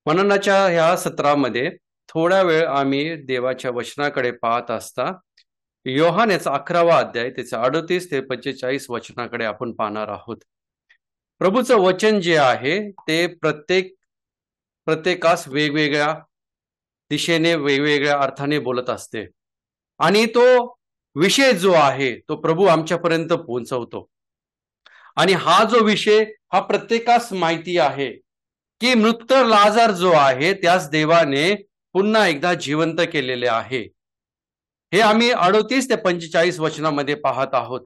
मननाच्या ह्या सत्रामध्ये थोडा वेळ आम्ही देवाच्या वचनाकडे पाहत असता योहान याचा 11वा अध्याय त्याचे 38 ते 45 वचनाकडे आपण पाहणार आहोत. प्रभूचं वचन जे आहे ते प्रत्येकास वेगवेगळ्या दिशेने वेगवेगळ्या अर्थाने बोलत असते आणि तो विषय जो आहे तो प्रभू आमच्यापर्यंत पोहोचवतो. आणि हा जो विषय हा प्रत्येकास माहिती आहे की मृत लाजार जो आहे त्यास देवाने पुन्हा एकदा जिवंत केलेले आहे. हे आम्ही 38 ते 45 वचनामध्ये पाहत आहोत.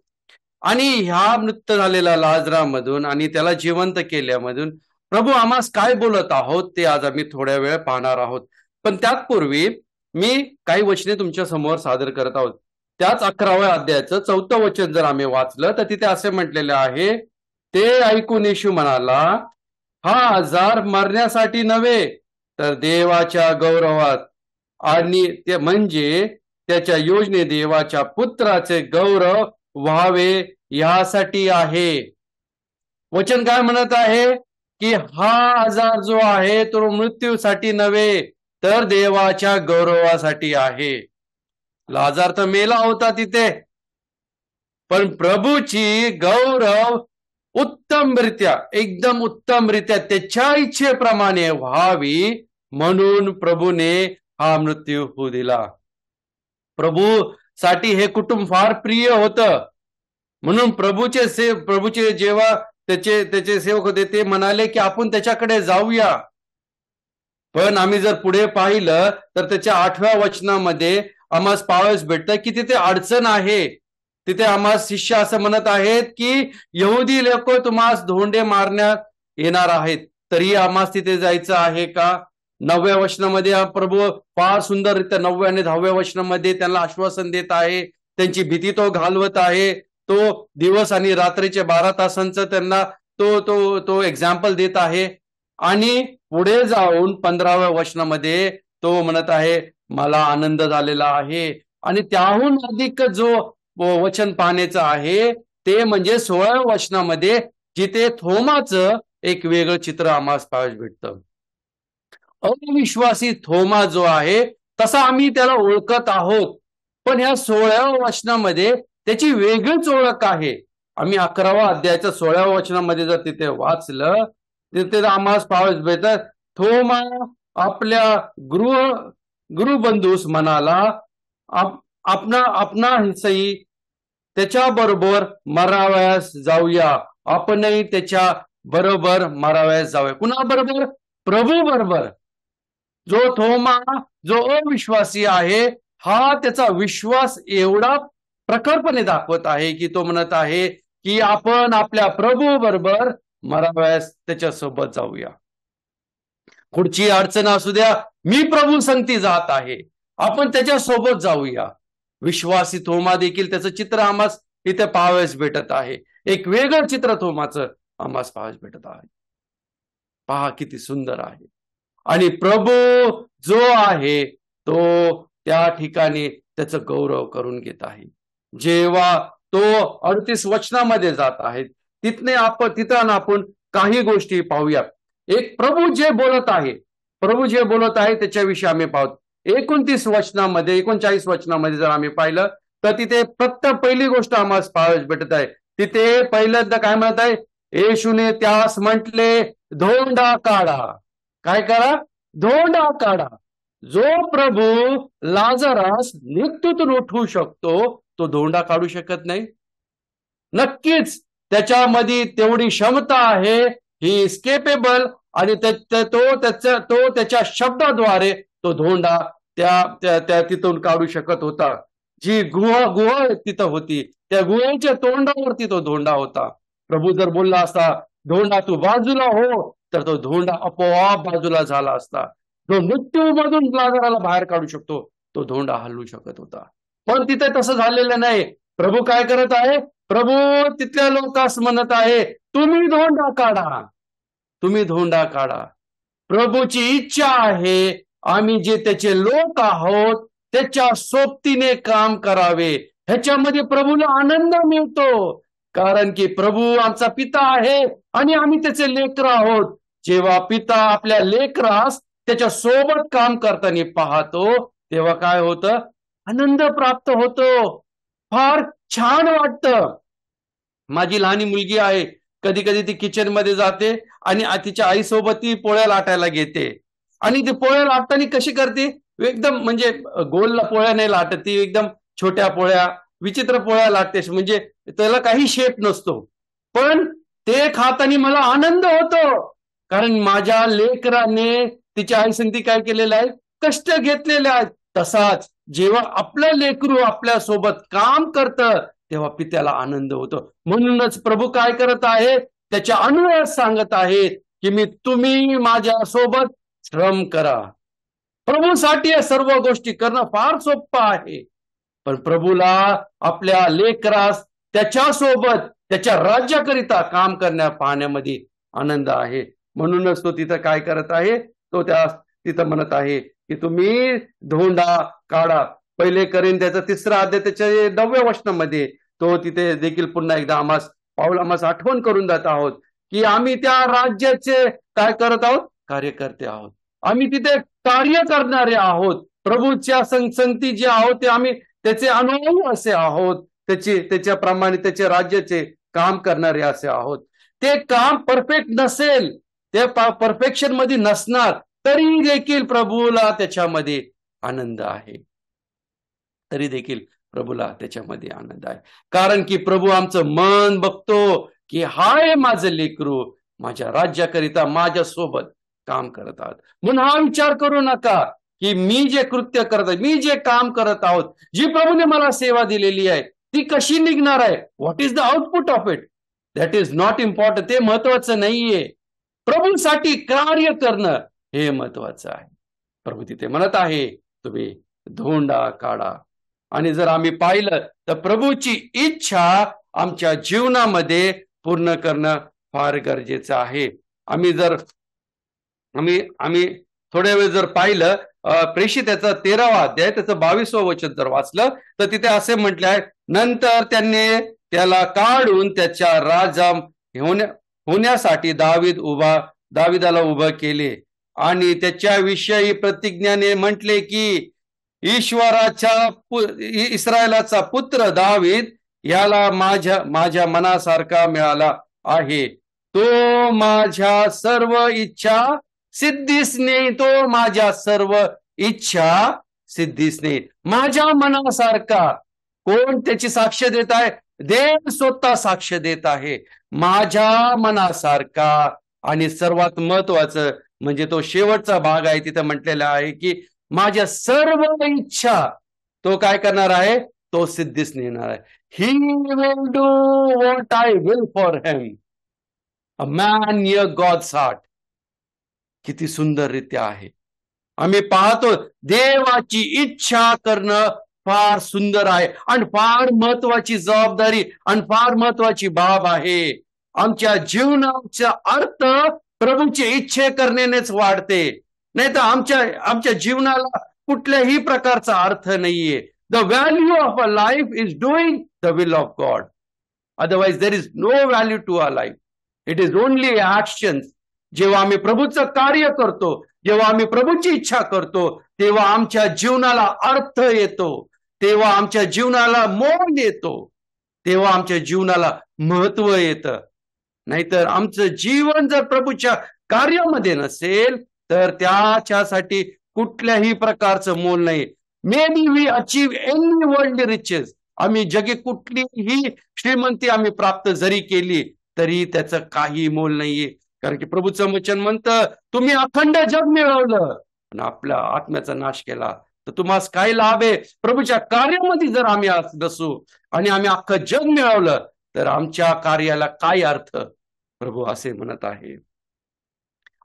आणि ह्या मृत झालेल्या लाजरामधून आणि त्याला जिवंत केल्यामधून प्रभू आम्हास काय बोलत आहोत ते आज आम्ही थोड्या वेळ पाहणार आहोत. पण त्यापूर्वी मी काही वचने तुमच्या समोर सादर करत आहोत. त्याच 11व्या अध्यायाचं 4थं वचन जर आम्ही वाचलं तर तिथे असे म्हटलेले आहे, ते ऐकून येशू म्हणाला, हा आजार मरण्यासाठी नव्हे तर देवाच्या गौरवात आणि ते म्हणजे त्याच्या योजने देवाच्या पुत्राचे गौरव व्हावे यासाठी आहे. वचन काय म्हणत आहे की हा आजार जो आहे तो मृत्यूसाठी नव्हे तर देवाच्या गौरवासाठी आहे. लाजार तर मेला होता तिथे, पण प्रभूची गौरव उत्तमरित्या एकदम उत्तमरित्या त्याच्या इच्छेप्रमाणे व्हावी म्हणून प्रभूने हा मृत्यू होऊ दिला. प्रभू साठी हे कुटुंब फार प्रिय होतं म्हणून प्रभूचे जेव्हा त्याचे सेवक होते ते म्हणाले की आपण त्याच्याकडे जाऊया. पण आम्ही जर पुढे पाहिलं तर त्याच्या 8व्या वचनामध्ये आम्हास पाहावयास भेटतं की तिथे अडचण आहे. तिथे आम्हास शिष्य असं म्हणत आहेत की यहुदी लोक तुम्हास धोंडे मारण्यात येणार आहेत, तरी आम्हास तिथे जायचं आहे का? 9व्या वचनामध्ये प्रभू फार सुंदररित्या 9व्या आणि 10व्या वचनामध्ये त्यांना आश्वासन देत आहे. त्यांची भीती तो घालवत आहे. तो दिवस आणि रात्रीचे 12 तासांचं त्यांना तो एक्झाम्पल देत आहे. आणि पुढे जाऊन 15व्या वचनामध्ये तो म्हणत आहे, मला आनंद झालेला आहे. आणि त्याहून अधिक जो वचन पाहण्याचं आहे ते म्हणजे 16व्या वचनामध्ये जिथे थोमाचं एक वेगळं चित्र आम्हाला पाहायला भेटतं. अविश्वासी थोमा जो आहे तसा आम्ही त्याला ओळखत आहोत, पण ह्या 16व्या वचनामध्ये त्याची वेगळीच ओळख आहे. आम्ही 11व्या अध्यायाच्या 16व्या वचनामध्ये जर तिथे वाचलं तिथे आम्हाला पाहायला भेटत, थोमा आपल्या गृहबंधूस म्हणाला, आपणा हिस्साई त्याच्या बरोबर मरावयास जाऊया. आपणही त्याच्या बरोबर मरावयास जाऊया. कुणा बरोबर? प्रभू बरोबर. जो थोमा जो अविश्वासी आहे हा त्याचा विश्वास एवढा प्रखरपणे दाखवत आहे की तो म्हणत आहे की आपण आपल्या प्रभू बरोबर मरावयास त्याच्यासोबत जाऊया. पुढची अडचण असू द्या, मी प्रभू संगती जात आहे, आपण त्याच्यासोबत जाऊया. विश्वासी थोमा देखील त्याचं चित्र आम्हास इथे पाहावयास भेटत आहे. एक वेगळं चित्र थोमाचं आम्हास पाहावयास भेटत आहे. पहा किती सुंदर आहे. आणि प्रभू जो आहे तो त्या ठिकाणी त्याचं गौरव करून घेत आहे. जेव्हा तो 38 वचनामध्ये जात आहेत तिथं आपण काही गोष्टी पाहूया. एक प्रभू जे बोलत आहे त्याच्याविषयी आम्ही पाहतो. 29 वचनामध्ये 39 वचनामध्ये जर आम्ही पाहिलं तर तिथे फक्त पहिली गोष्ट आम्हाला पाहायला भेटत आहे. तिथे पहिल्यांदा काय म्हणत आहे, येशूने त्यास म्हटले, धोंडा काढा. काय करा? धोंडा काढा. जो प्रभू लाजरास मृत्यूतून उठवू शकतो तो धोंडा काढू शकत नाही? नक्कीच त्याच्यामध्ये तेवढी क्षमता आहे. ही इस्केपेबल. आणि तो त्याच्या शब्दाद्वारे तो धोंडा त्या तिथून काढू शकत होता. जी गुहा तिथं होती त्या गुहेच्या तोंडावरती तो धोंडा होता. प्रभू जर बोलला असता, धोंडा तू बाजूला हो, तर तो धोंडा आपोआप बाजूला झाला असता. जो मृत्यूमधून लाजराला बाहेर काढू शकतो तो धोंडा हलवू शकत होता. पण तिथे तसं झालेलं नाही. प्रभू काय करत आहे? प्रभू तिथल्या लोकांस म्हणत आहे, तुम्ही धोंडा काढा, तुम्ही धोंडा काढा. प्रभूची इच्छा आहे आम्ही जे त्याचे लोक आहोत त्याच्या सोबतीने काम करावे. ह्याच्यामध्ये प्रभूला आनंद मिळतो, कारण की प्रभू आमचा पिता आहे आणि आम्ही त्याचे लेकर आहोत. जेव्हा पिता आपल्या लेकरास त्याच्या सोबत काम करताना पाहतो, तेव्हा काय होतं? आनंद प्राप्त होतो, फार छान वाटतं. माझी लहानी मुलगी आहे, कधी कधी ती किचन मध्ये जाते आणि तिच्या आईसोबत ती पोळ्या लाटायला घेते. आणि ती पोळ्या लाटताना कशी करते? एकदम म्हणजे गोल पोळ्या नाही लाटत ती, एकदम छोट्या पोळ्या, विचित्र पोळ्या लाटते, म्हणजे त्याला काही शेप नसतो. पण ते खाताना मला आनंद होतो, कारण माझ्या लेकराने तिच्या आई संगती काय केलेलं आहे? कष्ट घेतलेले आहेत. तसाच जेव्हा आपलं लेकरू आपल्या सोबत काम करतं, तेव्हा पित्याला आनंद होतो. म्हणूनच प्रभू काय करत आहे? त्याच्या अन्वयास सांगत आहेत की तुम्ही माझ्या सोबत श्रम करा. प्रभूसाठी या सर्व गोष्टी करणं फार सोपं आहे, पण प्रभूला आपल्या लेकरास त्याच्यासोबत त्याच्या राज्याकरिता काम करण्या पाहण्यामध्ये आनंद आहे. म्हणूनच तो तिथं काय करत आहे? तो तिथं म्हणत आहे की तुम्ही धोंडा काढा. पहिले करीन त्याचा 3रा अध्याय त्याच्या 9व्या वचनामध्ये तो तिथे देखील पुन्हा एकदा पाऊल आम्हास आठवण करून देत आहोत की आम्ही त्या राज्याचे काय करत आहोत? कार्यकर्ते आहोत. आम्ही तिथे कार्य करणारे आहोत. प्रभूच्या संगती जे आहोत ते आम्ही त्याचे अनुयायी असे आहोत. त्याच्याप्रमाणे त्याच्या राज्याचे काम करणारे असे आहोत. ते काम परफेक्ट नसेल, ते परफेक्शन मध्ये नसणार, तरी देखील प्रभूला त्याच्यामध्ये आनंद आहे. तरी देखील प्रभूला त्याच्यामध्ये आनंद आहे, कारण की प्रभू आमचं मन बघतो की हाय माझं लेकरू माझ्या राज्याकरिता माझ्या सोबत काम करत आहात. म्हणून हा विचार करू नका की मी जे कृत्य करत आहे, मी जे काम करत आहोत, जी प्रभूने मला सेवा दिलेली आहे, ती कशी निघणार आहे? What is the output of it? That is not important. ते महत्वाचं नाहीये. प्रभूसाठी कार्य करणं हे महत्वाचं आहे. प्रभू तिथे म्हणत आहे तुम्ही धोंडा काढा. आणि जर आम्ही पाहिलं तर प्रभूची इच्छा आमच्या जीवनामध्ये पूर्ण करणं फार गरजेचं आहे. आम्ही थोड्या वेळ जर पाहिलं, प्रेषिताचा 13वा अध्याय त्याचं 22वं वचन जर वाचलं तर तिथे असे म्हटले आहे, नंतर त्यांनी त्याला काढून त्याच्या राजा होण्यासाठी दाविदाला उभं केले आणि त्याच्याविषयी प्रतिज्ञाने म्हटले की इस्रायलाचा पुत्र दावीद याला माझ्या मनासारखा मिळाला आहे. तो माझ्या सर्व इच्छा सिद्धीस नेई. तो माझ्या सर्व इच्छा सिद्धीस नेई. माझ्या मनासारखा. कोण त्याची साक्ष देत आहे? देव स्वतः साक्ष देत आहे. माझ्या मनासारखा. आणि सर्वात महत्वाचं म्हणजे तो शेवटचा भाग आहे, तिथं म्हटलेला आहे की माझ्या सर्व इच्छा तो काय करणार आहे? तो सिद्धीस नेणार आहे. He will do what I will for him. A man near God's heart. किती सुंदर रित्या आहे. आम्ही पाहतो देवाची इच्छा करणं फार सुंदर आहे आणि फार महत्वाची जबाबदारी आणि फार महत्वाची बाब आहे. आमच्या जीवनाचा अर्थ प्रभूची इच्छा करण्यानेच वाढते, नाही तर आमच्या जीवनाला कुठल्याही प्रकारचा अर्थ नाहीये. The value of a life is doing the will of God. Otherwise there is no value to a life. It is only actions. जेव्हा आम्ही प्रभूचं कार्य करतो, जेव्हा आम्ही प्रभूची इच्छा करतो, तेव्हा आमच्या जीवनाला अर्थ येतो, तेव्हा आमच्या जीवनाला मोल येतो, तेव्हा आमच्या जीवनाला महत्व येतं. नाहीतर आमचं जीवन जर प्रभूच्या कार्यामध्ये नसेल तर त्याच्यासाठी कुठल्याही प्रकारचं मोल नाही. Maybe we achieve any worldly riches. आम्ही जगी कुठलीही श्रीमंती आम्ही प्राप्त जरी केली तरी त्याचं काही मोल नाहीये. कारण की प्रभूचं वचन म्हणतं तुम्ही अखंड जग मिळवलं आणि आपल्या आत्म्याचा नाश केला तर तुम्हाला काय लाभ आहे? प्रभूच्या कार्यामध्ये जर आम्ही नसू आणि आम्ही अख्खं जग मिळवलं तर आमच्या कार्याला काय अर्थ? प्रभू असे म्हणत आहे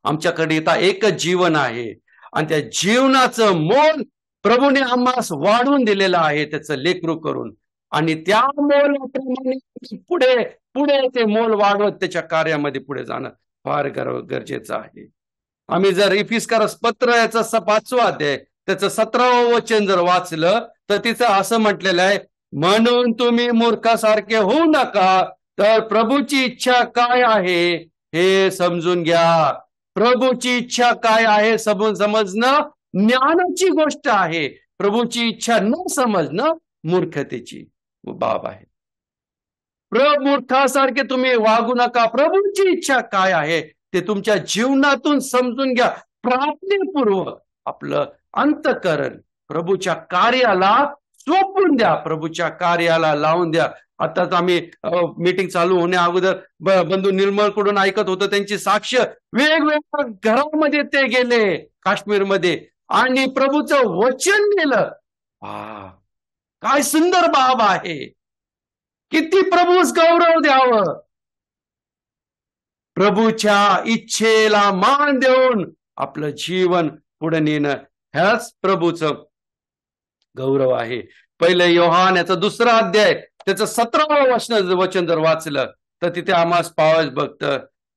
आमच्याकडे आता एकच जीवन आहे आणि त्या जीवनाचं मोल प्रभूने आम्हास वाढवून दिलेलं आहे त्याचं लेकरू करून. आणि त्या मोलाप्रमाणे पुढे पुढे ते मोल वाढवत त्याच्या कार्यामध्ये पुढे जाणं फार गरजेचं आहे. आम्ही जर इफिस्करस पत्र याचा 5वा अध्याय त्याचं 17वं वचन जर वाचलं तर तिचं असं म्हटलेलं आहे, म्हणून तुम्ही मूर्खासारखे होऊ नका, तर प्रभूची इच्छा काय आहे हे समजून घ्या. प्रभूची इच्छा काय आहे समजणं ज्ञानाची गोष्ट आहे. प्रभूची इच्छा न समजणं मूर्खतेची बाब आहे. मूर्खासारखे तुम्ही वागू नका. प्रभूची इच्छा काय आहे ते तुमच्या जीवनातून समजून घ्या. प्रार्थनेपूर्वक आपलं अंतःकरण प्रभूच्या कार्याला सोपून द्या, प्रभूच्या कार्याला लावून द्या. आताच आम्ही मीटिंग चालू होण्या अगोदर बंधू निर्मळ कडून ऐकत होतो त्यांची साक्ष. वेगवेगळ्या घरामध्ये ते गेले काश्मीरमध्ये आणि प्रभूचं वचन नेलं. काय सुंदर बाब आहे. किती प्रभूस गौरव द्यावं. प्रभूच्या इच्छेला मान देऊन आपलं जीवन पुढे नेणं ह्याच प्रभूचं गौरव आहे. पहिलं योहान याचा 2रा अध्याय त्याचं 17वं वचन जर वाचलं तर तिथे आम्हाला पावस बघत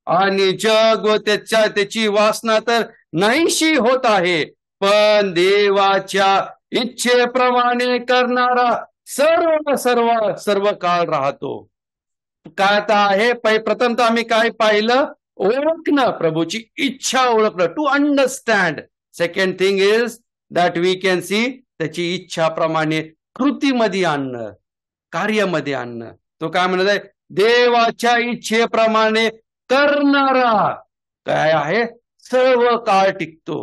आणि जग व त्याची वासना तर नाहीशी होत आहे, पण देवाच्या इच्छेप्रमाणे करणारा सर्व काळ राहतो. काय आता आहे प्रथमतः आम्ही काय पाहिलं? ओळखणं, प्रभूची इच्छा ओळखणं, to understand. Second thing is that we can see त्याची इच्छाप्रमाणे कृतीमध्ये आणणं, कार्यामध्ये आणणं. तो काय म्हणत आहे? देवाच्या इच्छेप्रमाणे करणारा काय आहे? सर्व काळ टिकतो.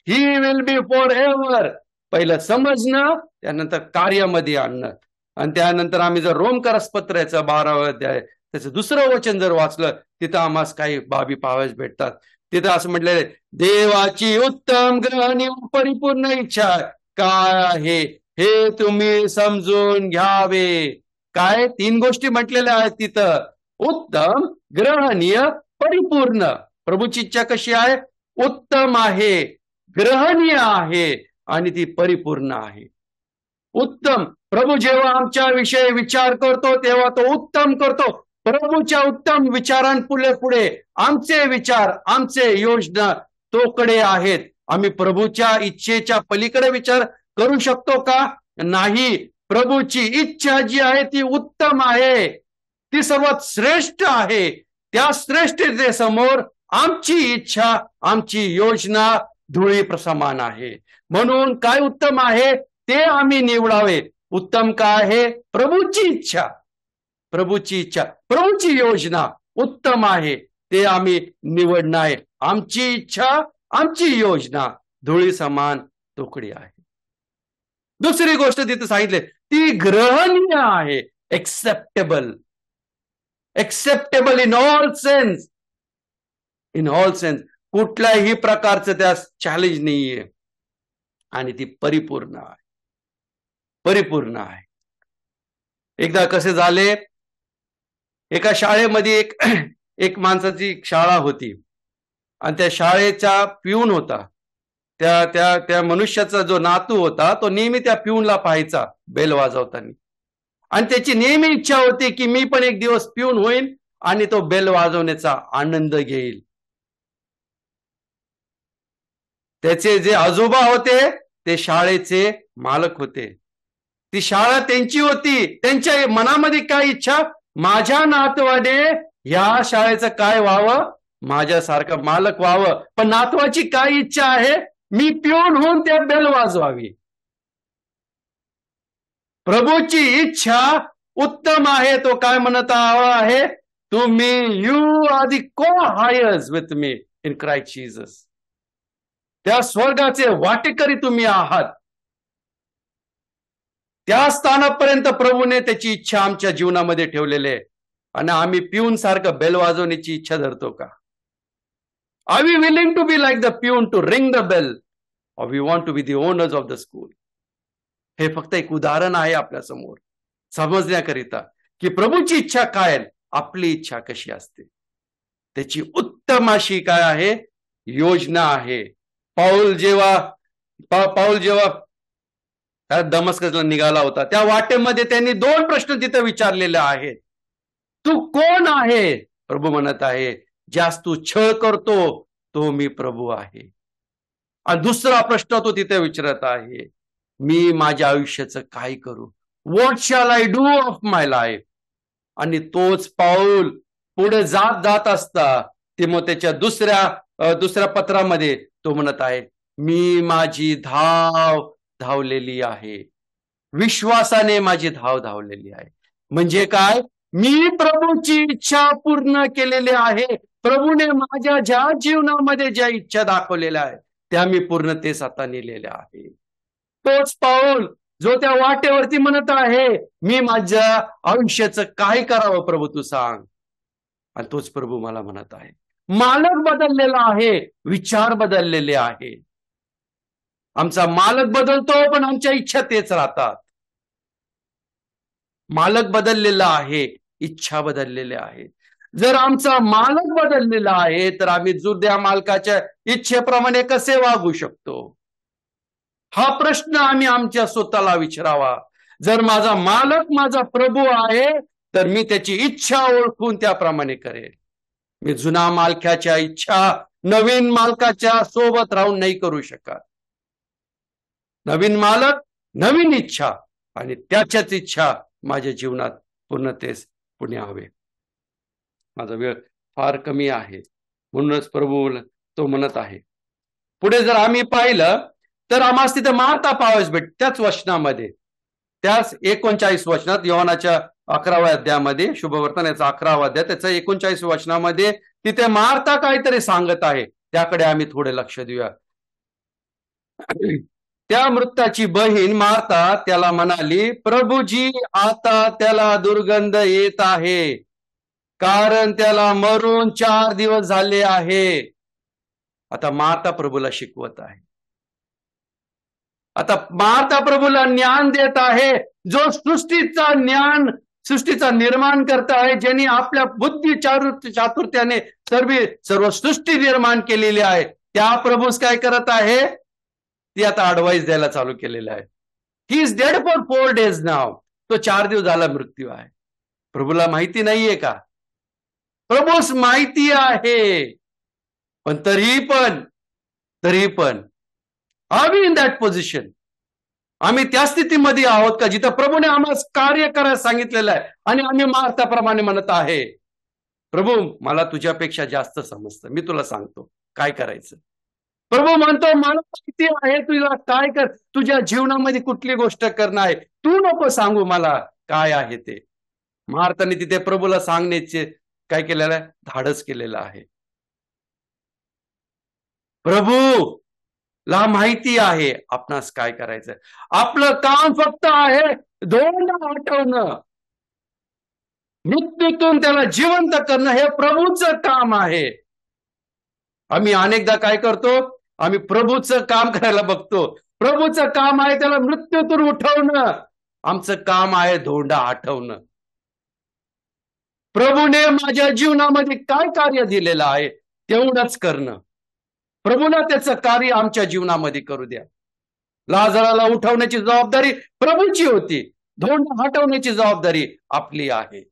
He will be for ever. पहिलं समजणं, त्यानंतर कार्यामध्ये आणणं. आणि त्यानंतर आम्ही जर रोमकरसपत्राचं 12वं अध्याय त्याचं 2रं वचन जर वाचलं तिथं आम्हाला काही बाबी पाहाव्यास भेटतात. तिथं असं म्हटलेलं आहे, देवाची उत्तम ग्रहणी परिपूर्ण इच्छा काय आहे हे तुम्ही समजून घ्यावे. काय 3 गोष्टी म्हटलेल्या आहेत तिथं. उत्तम, ग्रहणीय, परिपूर्ण. प्रभूची इच्छा कशी आहे? उत्तम आहे, ग्रहणीय आहे आणि ती परिपूर्ण आहे. उत्तम, प्रभू जेव्हा आमच्या विषयी विचार करतो तेव्हा तो उत्तम करतो. प्रभूच्या उत्तम विचारांपुढे आमचे विचार, आमचे योजना तोकडे आहेत. आम्ही प्रभूच्या इच्छेच्या पलीकडे विचार करू शकतो का? नाही. प्रभूची इच्छा जी आहे ती उत्तम आहे, ती सर्वात श्रेष्ठ आहे. त्या श्रेष्ठतेसमोर आमची इच्छा, आमची योजना धुळी समान आहे. म्हणून काय उत्तम आहे ते आम्ही निवडावे. उत्तम काय आहे? प्रभूची इच्छा, प्रभूची इच्छा, प्रभूची योजना उत्तम आहे ते आम्ही निवडणं आहे. आमची इच्छा, आमची योजना धुळी समान तोकडी आहे. दुसरी गोष्ट तिथे सांगितले ती ग्रहणीय आहे. Acceptable, acceptable in all sense, in all sense. कुठल्याही प्रकारचं त्यास चॅलेंज नाहीये आणि ती परिपूर्ण आहे, परिपूर्ण आहे. एकदा कसे झाले, एका शाळेमध्ये एक माणसाची शाळा होती आणि त्या शाळेचा पिऊन होता. त्या मनुष्याचा जो नातू होता तो नेहमी त्या पिऊनला पाहायचा बेल वाजवताना आणि त्याची नेहमी इच्छा होती की मी पण एक दिवस पिऊन होईन आणि तो बेल वाजवण्याचा आनंद घेईल. त्याचे जे आजोबा होते ते शाळेचे मालक होते. ती शाळा त्यांची होती. त्यांच्या मनामध्ये काय इच्छा? माझ्या नातवाने या शाळेचं काय व्हावं? माझ्यासारखं मालक व्हावं. पण नातवाची काय इच्छा आहे? मी पिऊन होऊन त्या बेल वाजवावी. प्रभूची इच्छा उत्तम आहे. तो काय म्हणत आहे? तुम्ही you are the co-heirs with me in Christ Jesus. त्या स्वर्गाचे वाटेकरी तुम्ही आहात. त्या स्थानापर्यंत प्रभूने त्याची इच्छा आमच्या जीवनामध्ये ठेवलेली आहे आणि आम्ही पिऊन सारखं बेल वाजवण्याची इच्छा धरतो का? Are we willing to be like the peon to ring the bell और we want to be the owners of the school? हे फक्त एक उदाहरण आहे आपल्या समोर समजण्याकरिता की प्रभूची इच्छा काय, आपली इच्छा कशी असते. त्याची उत्तम अशी काय आहे? योजना आहे. पाऊल जेव्हा दमस्कसला निघाला होता त्या वाटेमध्ये त्यांनी 2 प्रश्न तिथे विचारलेले आहेत. तू कोण आहे? प्रभू म्हणत आहे, ज्यास तू छळ करतो तो मी प्रभू आहे. आणि दुसरा प्रश्न तो तिथे विचारत आहे, मी माझ्या आयुष्याचं काय करू? What shall I do of my life? आणि तोच पाऊल पुढे जात असता तिमोथेच्या 2ऱ्या दुसऱ्या पत्रामध्ये तो म्हणत आहे, मी माझी धाव धावलेली आहे, विश्वासाने माझी धाव धावलेली आहे. म्हणजे काय? मी प्रभूची इच्छा पूर्ण केलेली आहे. प्रभूने माझ्या ज्या जीवनामध्ये ज्या इच्छा दाखवलेल्या आहेत त्या मी पूर्णतेस आता नेलेल्या आहे. तोच पाऊल जो त्या वाटेवरती म्हणत आहे, मी माझ्या आयुष्याचं काय करावं प्रभू तू सांग. आणि तोच प्रभू मला म्हणत आहे. मालक बदललेला आहे, विचार बदललेले आहे. आमचा मालक बदलतो पण आमच्या इच्छा तेच राहतात. मालक बदललेला आहे, इच्छा बदललेल्या आहेत. जर आमचा मालक बदललेला आहे तर आम्ही जुद्या मालकाच्या इच्छेप्रमाणे कसे वागू शकतो? हा प्रश्न आम्ही आमच्या स्वतःला विचारावा. जर माझा मालक माझा प्रभू आहे तर मी त्याची इच्छा ओळखून त्याप्रमाणे करेल. मी जुना मालकाच्या इच्छा नवीन मालकाच्या सोबत राहून नाही करू शकत. नवीन मालक, नवीन इच्छा आणि त्याच्याच इच्छा माझ्या जीवनात पूर्णतेस पुढे हवे. माझा वेळ फार कमी आहे म्हणूनच प्रभू तो म्हणत आहे. पुढे जर आम्ही पाहिलं तर आम्हाला तिथे मार्था पाहावयास भेटते त्याच वचनामध्ये, त्याच 39 वचनात, योहानाच्या 11व्या अध्यायामध्ये, शुभवर्तनाचा 11वा अध्याय त्याच्या 39 वचनामध्ये तिथे मार्था काहीतरी सांगत आहे. त्याकडे आम्ही थोडे लक्ष देऊया. त्या मृताची बहीण मार्था त्याला म्हणाली, प्रभूजी आता त्याला दुर्गंध येत आहे, कारण त्याला मरून 4 दिवस झाले आहे. आता मार्था प्रभूला शिकवत आहे. आता मार्था प्रभूला ज्ञान देत आहे, जो सृष्टीचा निर्माण करता आहे, ज्यांनी आपल्या बुद्धी चातुर्याने सर्व सृष्टी निर्माण केलेली आहे. त्या प्रभूस काय करत आहे? ती आता ऍडवाइस द्यायला चालू केलेलं आहे. He is dead for 4 days नाव. तो 4 दिवस झाला मृत्यू आहे. प्रभूला माहिती नाहीये का? प्रभूस माहिती आहे, पण तरीही पण आम्ही इन दॅट पोझिशन, आम्ही त्या स्थितीमध्ये आहोत का जिथं प्रभूने आम्हाला कार्य करायला सांगितलेलं आहे आणि आम्ही मार्थाप्रमाणे म्हणत आहे, प्रभू मला तुझ्यापेक्षा जास्त समजतं, मी तुला सांगतो काय करायचं. प्रभू म्हणतो मला माहिती आहे तुला काय कर, तुझ्या जीवनामध्ये कुठली गोष्ट करणं आहे, तू नको सांगू मला काय आहे ते. मार्ताने तिथे प्रभूला सांगण्याचे काय केलेलं आहे? धाडस केलेलं आहे. प्रभू ला माहिती आहे आपणास काय करायचं. आपलं काम फक्त आहे धोंडा हटवणं, मृत्यूतून त्याला जिवंत करणं, हे प्रभूचं काम आहे. आम्ही अनेकदा काय करतो? आम्ही प्रभूचं काम करायला बघतो. प्रभूचं काम आहे त्याला मृत्यूतून उठवणं, आमचं काम आहे धोंडा हटवणं. प्रभूने माझ्या जीवनामध्ये काय कार्य दिलेलं आहे तेवढंच करणं. प्रभूला त्याचं कार्य आमच्या जीवनामध्ये करू द्या. लाजराला उठवण्याची जबाबदारी प्रभूची होती, धोंडा हटवण्याची जबाबदारी आपली आहे.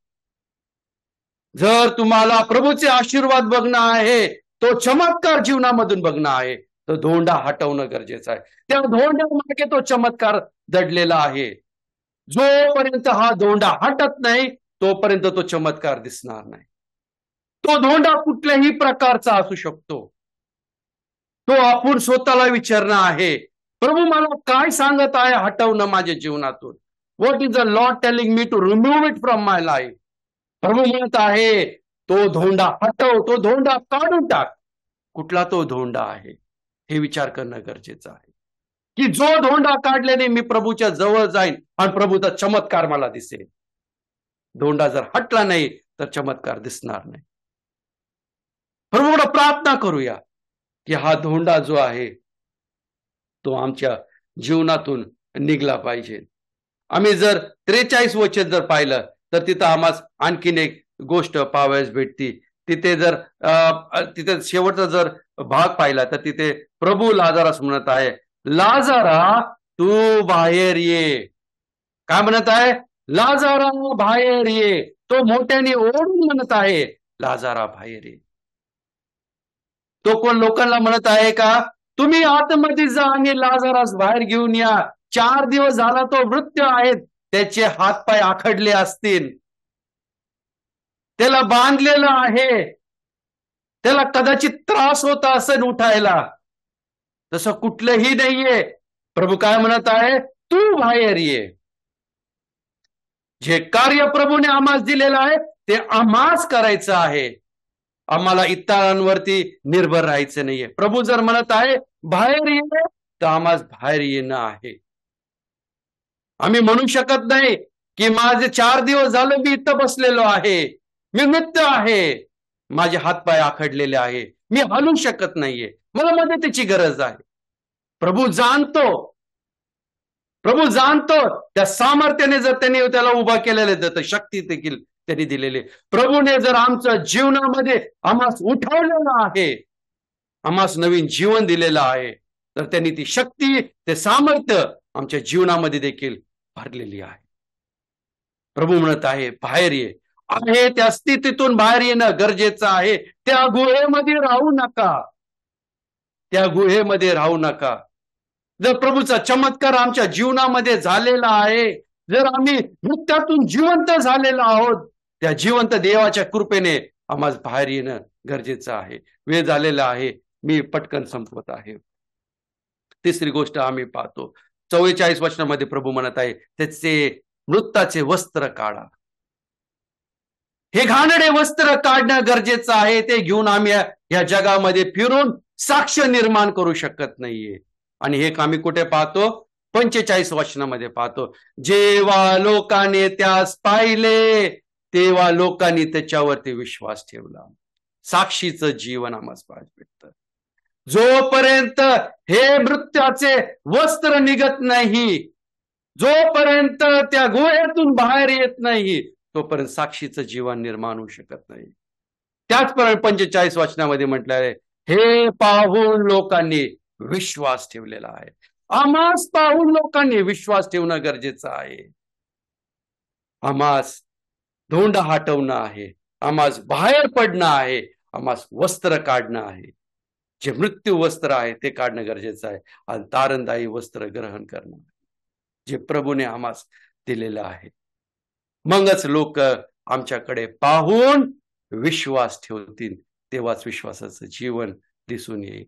जर तुम्हाला प्रभूचे आशीर्वाद बघणं आहे, तो चमत्कार जीवनामधून बघणं आहे, तर धोंडा हटवणं गरजेचं आहे. त्या धोंड्यामागे तो चमत्कार दडलेला आहे. जोपर्यंत हा धोंडा हटत नाही तोपर्यंत तो चमत्कार दिसणार नाही. तो धोंडा कुठल्याही प्रकारचा असू शकतो. तो आपण स्वतःला विचारणं आहे, प्रभू मला काय सांगत आहे हटवणं माझ्या जीवनातून. What is the lord telling me to remove it from my life. प्रभू म्हणत आहे तो धोंडा हटव, तो धोंडा काढून टाक. कुठला तो धोंडा आहे हे विचार करणं गरजेचं आहे, की जो धोंडा काढल्याने मी प्रभूच्या जवळ जाईन आणि प्रभूचा चमत्कार मला दिसेल. धोंडा जर हटला नाही तर चमत्कार दिसणार नाही. प्रभूला प्रार्थना करूया की हा धोंडा जो आहे तो आमच्या जीवनातून निघला पाहिजे. आम्ही जर 43 वचन जर पाहिलं तर तिथं आम्हाला आणखीन एक गोष्ट पाहावयास भेटती. तिथे शेवटचा जर भाग पाहिला तर तिथे प्रभू लाजारास म्हणत आहे, लाजारा तू बाहेर ये. काय म्हणत आहे? लाजारा बाहेर ये. तो मोठ्याने ओरडून म्हणत आहे, लाजारा बाहेर ये. तो कोण लोकांना म्हणत आहे का तुम्ही आतमध्ये जा आणि लाजारास बाहेर घेऊन या? 4 दिवस झाला तो मृत्यू आहे, त्याचे हातपाय आखडले असतील, त्याला बांधलेलं आहे. त्याला कदाचित त्रास होता असेल उठायला, तसं कुठलंही नाहीये. प्रभू काय म्हणत आहे, तू बाहेर ये. जे कार्य प्रभूने आम्हास दिलेलं आहे ते आम्हास करायचं आहे. आम्हाला इतरांवरती निर्भर राहायचं नाहीये. प्रभू जर म्हणत आहे बाहेर ये, तर आम्हास बाहेर येणं आहे. आम्ही म्हणू शकत नाही की माझे 4 दिवस झालं मी इथं बसलेलो आहे, मी मृत आहे, माझे हातपाय आखडलेले आहे, मी हलू शकत नाहीये, मला मदतीची गरज आहे. प्रभू जाणतो त्या सामर्थ्याने जर त्यांनी त्याला उभा केलेलं तर शक्ती देखील त्यांनी दिलेली. प्रभूने जर आमच्या जीवनामध्ये आम्हास उठवलेलं आहे, आम्हास नवीन जीवन दिलेलं आहे, तर त्यांनी ती शक्ती, ते सामर्थ्य आमच्या जीवनामध्ये देखील भरलेली आहे. प्रभू म्हणत आहे बाहेर ये. आहे त्या स्थितीतून बाहेर येणं गरजेचं आहे. त्या गुहेमध्ये राहू नका, त्या गुहेमध्ये राहू नका. जर प्रभूचा चमत्कार आमच्या जीवनामध्ये झालेला आहे, जर आम्ही मृत्यूतून जिवंत झालेलो आहोत, त्या जिवंत देवाच्या कृपेने आम्हाला बाहेर येणं गरजेचं आहे. वेळ झालेला आहे, मी पटकन संपवत आहे. तिसरी गोष्ट आम्ही पाहतो 44 वचनामध्ये प्रभू म्हणत आहे त्याचे मृताचे वस्त्र काढा. हे घाणेरडे वस्त्र काढणं गरजेचं आहे. ते घेऊन आम्ही या जगामध्ये फिरून साक्ष निर्माण करू शकत नाहीये. आणि हे आम्ही कुठे पाहतो, 45 वचनामध्ये पाहतो. जेव्हा लोकांनी त्यास पाहिले तेव्हा लोकांनी त्याच्यावरती विश्वास ठेवला. साक्षीचं जीवन आम्हाला पाहायला भेटतं. जोपर्यंत हे मृत्यूचे वस्त्र निघत नाही, जोपर्यंत त्या गुहेतून बाहेर येत नाही, तोपर्यंत साक्षीचं जीवन निर्माण होऊ शकत नाही. त्याचप्रमाणे 45 वचनामध्ये म्हटलं आहे, हे पाहून लोकांनी विश्वास ठेवलेला आहे. आम्हास पाहून लोकांनी विश्वास ठेवणं गरजेचं आहे. आम्हास धोंड हटवणं आहे, आम्हास बाहेर पडणं आहे, आम्हास वस्त्र काढणं आहे. जे मृत्यू वस्त्र आहे ते काढणं गरजेचं आहे आणि तारणदायी वस्त्र ग्रहण करणं जे प्रभूने आम्हास दिलेलं आहे. मगच लोक आमच्याकडे पाहून विश्वास ठेवतील, तेव्हाच विश्वासाचं जीवन दिसून येईल.